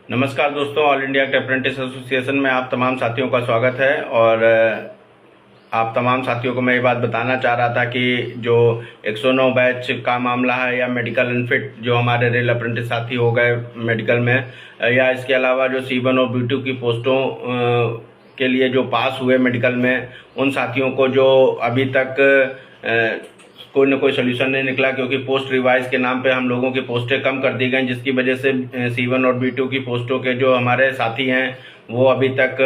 नमस्कार दोस्तों, all India apprentice association में आप तमाम साथियों का स्वागत है। और आप तमाम साथियों को मैं ये बात बताना चाह रहा था कि जो 109 बैच का मामला है या मेडिकल अनफिट जो हमारे रेल अप्रेंटिस साथी हो गए मेडिकल में, या इसके अलावा जो C1 और B2 की पोस्टों के लिए जो पास हुए मेडिकल में, उन साथियों को जो अभी तक कोई ना कोई सोल्यूशन नहीं निकला, क्योंकि पोस्ट रिवाइज के नाम पे हम लोगों की पोस्टें कम कर दी गई, जिसकी वजह से C1 और B2 की पोस्टों के जो हमारे साथी हैं वो अभी तक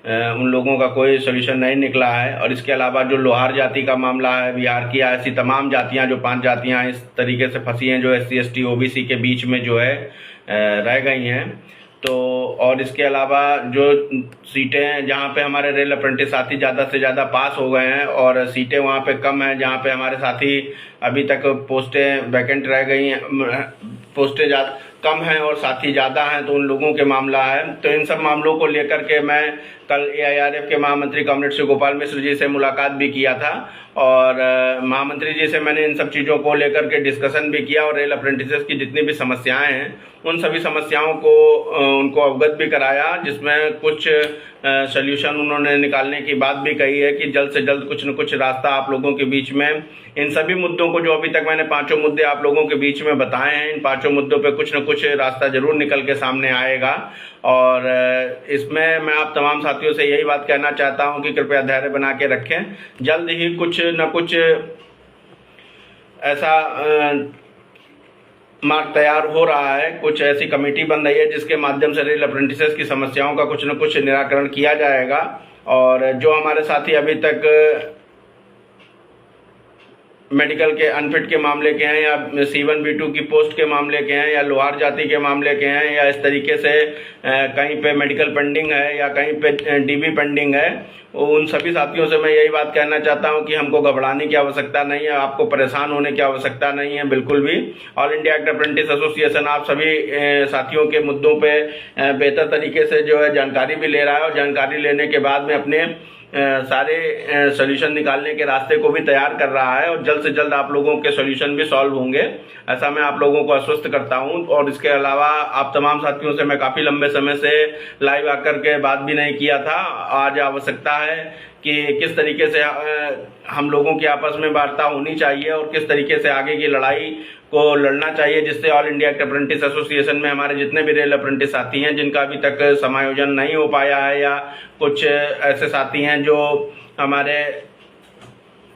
उन लोगों का कोई सोल्यूशन नहीं निकला है। और इसके अलावा जो लोहार जाति का मामला है, बिहार की ऐसी तमाम जातियां, जो 5 जातियां इस तरीके से फंसी हैं जो SC ST OBC के बीच में जो है रह गई हैं। तो और इसके अलावा जो सीटें जहां पे हमारे रेल अप्रेंटिस साथी ज़्यादा से ज़्यादा पास हो गए हैं और सीटें वहां पे कम हैं, जहां पे हमारे साथी अभी तक पोस्टें वैकेंट रह गई हैं, पोस्टें कम हैं और साथी ज़्यादा हैं, तो उन लोगों के मामला है। तो इन सब मामलों को लेकर के मैं कल AIRF के महामंत्री कॉमरेड श्री गोपाल मिश्र जी से मुलाकात भी किया था और महामंत्री जी से मैंने इन सब चीज़ों को लेकर के डिस्कशन भी किया और रेल अप्रेंटिसेस की जितनी भी समस्याएं हैं उन सभी समस्याओं को उनको अवगत भी कराया, जिसमें कुछ सल्यूशन उन्होंने निकालने की बात भी कही है कि जल्द से जल्द कुछ न कुछ रास्ता आप लोगों के बीच में, इन सभी मुद्दों को जो अभी तक मैंने 5 मुद्दे आप लोगों के बीच में बताए हैं, इन 5 मुद्दों पे कुछ न कुछ रास्ता जरूर निकल के सामने आएगा। और इसमें मैं आप तमाम साथियों से यही बात कहना चाहता हूं कि कृपया धैर्य बना के रखें, जल्द ही कुछ न कुछ ऐसा मार्ग तैयार हो रहा है, कुछ ऐसी कमेटी बन रही है जिसके माध्यम से रेल अप्रेंटिसेस की समस्याओं का कुछ न कुछ निराकरण किया जाएगा। और जो हमारे साथी अभी तक मेडिकल के अनफिट के मामले के हैं या C1 B2 की पोस्ट के मामले के हैं या लोहार जाति के मामले के हैं या इस तरीके से कहीं पे मेडिकल पेंडिंग है या कहीं पे DB पेंडिंग है, उन सभी साथियों से मैं यही बात कहना चाहता हूं कि हमको घबराने की आवश्यकता नहीं है, आपको परेशान होने की आवश्यकता नहीं है, बिल्कुल भी। ऑल इंडिया अप्रेंटिस एसोसिएशन आप सभी साथियों के मुद्दों पे बेहतर तरीके से जो है जानकारी भी ले रहा है और जानकारी लेने के बाद में अपने सारे सॉल्यूशन निकालने के रास्ते को भी तैयार कर रहा है और जल्द से जल्द आप लोगों के सॉल्यूशन भी सॉल्व होंगे, ऐसा मैं आप लोगों को आश्वस्त करता हूं। और इसके अलावा आप तमाम साथियों से मैं काफ़ी लंबे समय से लाइव आकर के बात भी नहीं किया था, आज आवश्यकता है कि किस तरीके से हम लोगों की आपस में वार्ता होनी चाहिए और किस तरीके से आगे की लड़ाई को लड़ना चाहिए, जिससे ऑल इंडिया अप्रेंटिस एसोसिएशन में हमारे जितने भी रेल अप्रेंटिस साथी हैं जिनका अभी तक समायोजन नहीं हो पाया है या कुछ ऐसे साथी हैं जो हमारे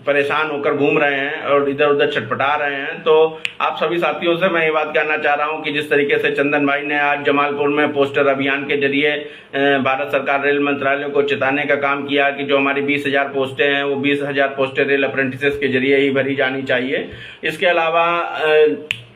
परेशान होकर घूम रहे हैं और इधर उधर छटपटा रहे हैं, तो आप सभी साथियों से मैं ये बात कहना चाह रहा हूं कि जिस तरीके से चंदन भाई ने आज जमालपुर में पोस्टर अभियान के जरिए भारत सरकार रेल मंत्रालय को चेताने का काम किया कि जो हमारी 20,000 पोस्टें हैं वो 20,000 पोस्टें रेल अप्रेंटिसेस के जरिए ही भरी जानी चाहिए। इसके अलावा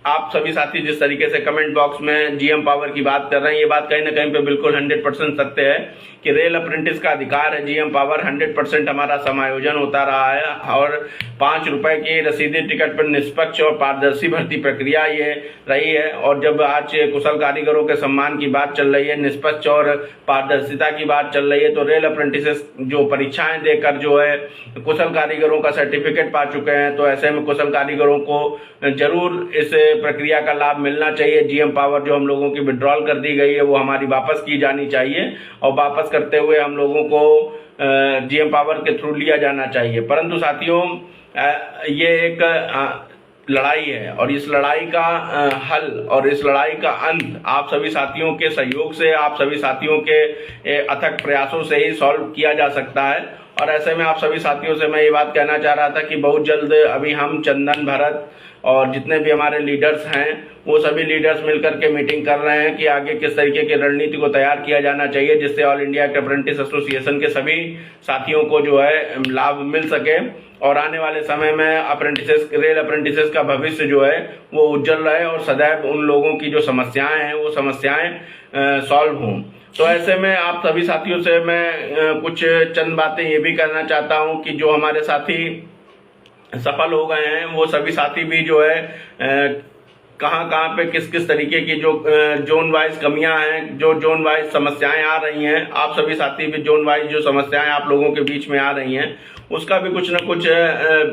आप सभी साथी जिस तरीके से कमेंट बॉक्स में GM पावर की बात कर रहे हैं, ये बात कहीं ना कहीं पे बिल्कुल 100% सत्य है कि रेल अप्रेंटिस का अधिकार है GM पावर, 100% हमारा समायोजन होता रहा है और 5 रुपए की रसीदी टिकट पर निष्पक्ष और पारदर्शी भर्ती प्रक्रिया ये रही है। और जब आज कुशल कारीगरों के सम्मान की बात चल रही है, निष्पक्ष और पारदर्शिता की बात चल रही है, तो रेल अप्रेंटिसेस जो परीक्षाएं देकर जो है कुशल कारीगरों का सर्टिफिकेट पा चुके हैं, तो ऐसे में कुशल कारीगरों को जरूर इस प्रक्रिया का लाभ मिलना चाहिए। GM पावर जो हम लोगों की विड्रॉल कर दी गई है वो हमारी वापस की जानी चाहिए और वापस करते हुए हम लोगों को GM पावर के थ्रू लिया जाना चाहिए। परंतु साथियों, ये एक लड़ाई है और इस लड़ाई का हल और इस लड़ाई का अंत आप सभी साथियों के सहयोग से, आप सभी साथियों के अथक प्रयासों से ही सॉल्व किया जा सकता है। और ऐसे में आप सभी साथियों से मैं ये बात कहना चाह रहा था कि बहुत जल्द अभी हम चंदन, भरत और जितने भी हमारे लीडर्स हैं वो सभी लीडर्स मिलकर के मीटिंग कर रहे हैं कि आगे किस तरीके की रणनीति को तैयार किया जाना चाहिए, जिससे ऑल इंडिया अप्रेंटिस एसोसिएशन के सभी साथियों को जो है लाभ मिल सके और आने वाले समय में रेल अप्रेंटिसेस का भविष्य जो है वो उज्जवल रहे और सदैव उन लोगों की जो समस्याएं हैं वो समस्याएं सॉल्व हों। तो ऐसे में आप सभी साथियों से मैं कुछ चंद बातें ये भी कहना चाहता हूं कि जो हमारे साथी सफल हो गए हैं वो सभी साथी भी जो है कहाँ पे किस किस तरीके की जो जोन वाइज कमियां हैं, जो जोन वाइज समस्याएं आ रही हैं, आप सभी साथी भी जोन वाइज जो समस्याएं आप लोगों के बीच में आ रही हैं उसका भी कुछ न कुछ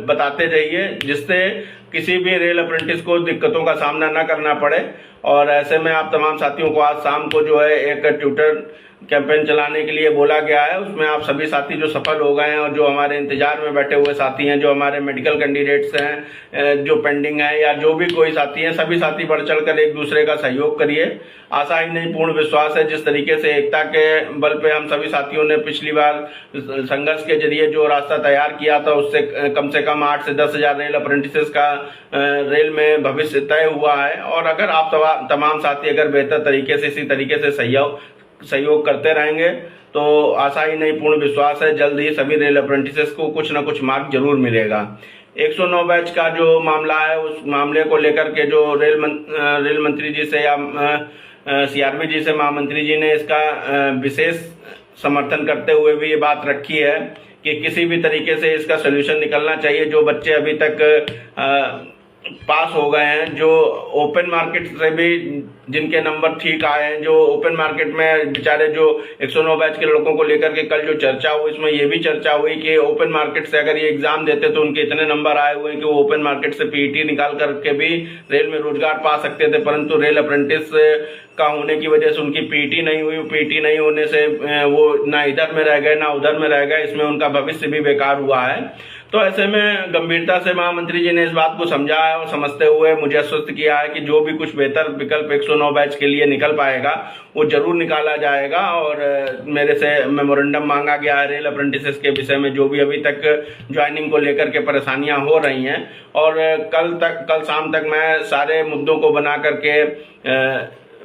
बताते रहिए, जिससे किसी भी रेल अप्रेंटिस को दिक्कतों का सामना न करना पड़े। और ऐसे में आप तमाम साथियों को आज शाम को जो है एक ट्विटर कैंपेन चलाने के लिए बोला गया है। उसमें आप सभी साथी जो सफल हो गए हैं और जो हमारे इंतजार में बैठे हुए साथी हैं, जो हमारे मेडिकल कैंडिडेट्स हैं, जो पेंडिंग है, या जो भी कोई साथी हैं, सभी साथी बढ़ चढ़कर एक दूसरे का सहयोग करिए। आशा ही नहीं पूर्ण विश्वास है जिस तरीके से एकता के बल पे हम सभी साथियों ने पिछली बार संघर्ष के जरिए जो रास्ता तैयार किया था, उससे कम से कम 8 से 10 हजार रेल अप्रेंटिसेस का रेल में भविष्य तय हुआ है। और अगर आप तमाम साथी अगर बेहतर तरीके से इसी तरीके से सहयोग करते रहेंगे तो आशा ही नहीं पूर्ण विश्वास है जल्द ही सभी रेल अप्रेंटिसेस को कुछ न कुछ मार्ग जरूर मिलेगा। 109 बैच का जो मामला है, उस मामले को लेकर के जो रेल मंत्री जी से या सीआरपी जी से महामंत्री जी ने इसका विशेष समर्थन करते हुए भी ये बात रखी है कि किसी भी तरीके से इसका सोल्यूशन निकलना चाहिए। जो बच्चे अभी तक पास हो गए हैं, जो ओपन मार्केट से भी जिनके नंबर ठीक आए हैं, जो ओपन मार्केट में बेचारे जो 109 बैच के लड़कों को लेकर के कल जो चर्चा हुई, इसमें ये भी चर्चा हुई कि ओपन मार्केट से अगर ये एग्जाम देते तो उनके इतने नंबर आए हुए हैं कि वो ओपन मार्केट से पीईटी निकाल करके भी रेल में रोजगार पा सकते थे, परंतु रेल अप्रेंटिस का होने की वजह से उनकी पीईटी नहीं हुई। पीईटी नहीं होने से वो ना इधर में रह गए ना उधर में रह गए, इसमें उनका भविष्य भी बेकार हुआ है। तो ऐसे में गंभीरता से महामंत्री जी ने इस बात को समझा है और समझते हुए मुझे आश्वस्त किया है कि जो भी कुछ बेहतर विकल्प 109 बैच के लिए निकल पाएगा वो जरूर निकाला जाएगा। और मेरे से मेमोरेंडम मांगा गया है रेल अप्रेंटिसेस के विषय में, जो भी अभी तक ज्वाइनिंग को लेकर के परेशानियां हो रही हैं। और कल शाम तक मैं सारे मुद्दों को बना करके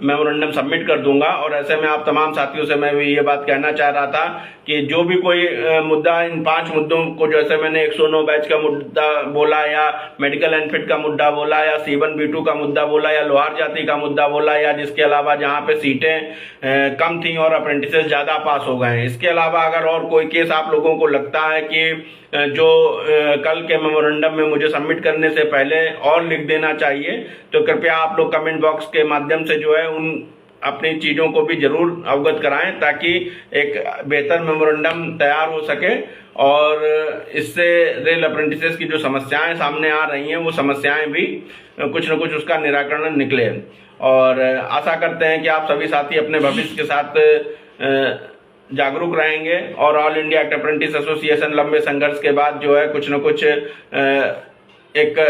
मेमोरेंडम सबमिट कर दूंगा। और ऐसे में आप तमाम साथियों से मैं भी ये बात कहना चाह रहा था कि जो भी कोई मुद्दा, इन 5 मुद्दों को, जैसे मैंने 109 बैच का मुद्दा बोला, या मेडिकल एनफिट का मुद्दा बोला, या C1 B2 का मुद्दा बोला, या लोहार जाति का मुद्दा बोला, या जिसके अलावा जहाँ पे सीटें कम थी और अप्रेंटिसेस ज्यादा पास हो गए हैं, इसके अलावा अगर और कोई केस आप लोगों को लगता है कि जो कल के मेमोरेंडम में मुझे सबमिट करने से पहले और लिख देना चाहिए, तो कृपया आप लोग कमेंट बॉक्स के माध्यम से जो है उन अपनी चीजों को भी जरूर अवगत कराएं, ताकि एक बेहतर मेमोरेंडम तैयार हो सके और इससे रेल अप्रेंटिसेस की जो समस्याएं सामने आ रही हैं वो समस्याएं भी कुछ न कुछ उसका निराकरण निकले। और आशा करते हैं कि आप सभी साथी अपने भविष्य के साथ जागरूक रहेंगे और ऑल इंडिया अप्रेंटिस एसोसिएशन लंबे संघर्ष के बाद जो है कुछ न कुछ एक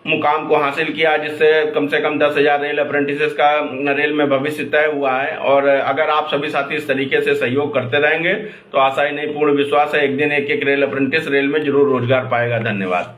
मुकाम को हासिल किया, जिससे कम से कम 10,000 रेल अप्रेंटिसेस का रेल में भविष्य तय हुआ है। और अगर आप सभी साथी इस तरीके से सहयोग करते रहेंगे तो आशा ही नहीं पूर्ण विश्वास है एक दिन एक रेल अप्रेंटिस रेल में जरूर रोजगार पाएगा। धन्यवाद।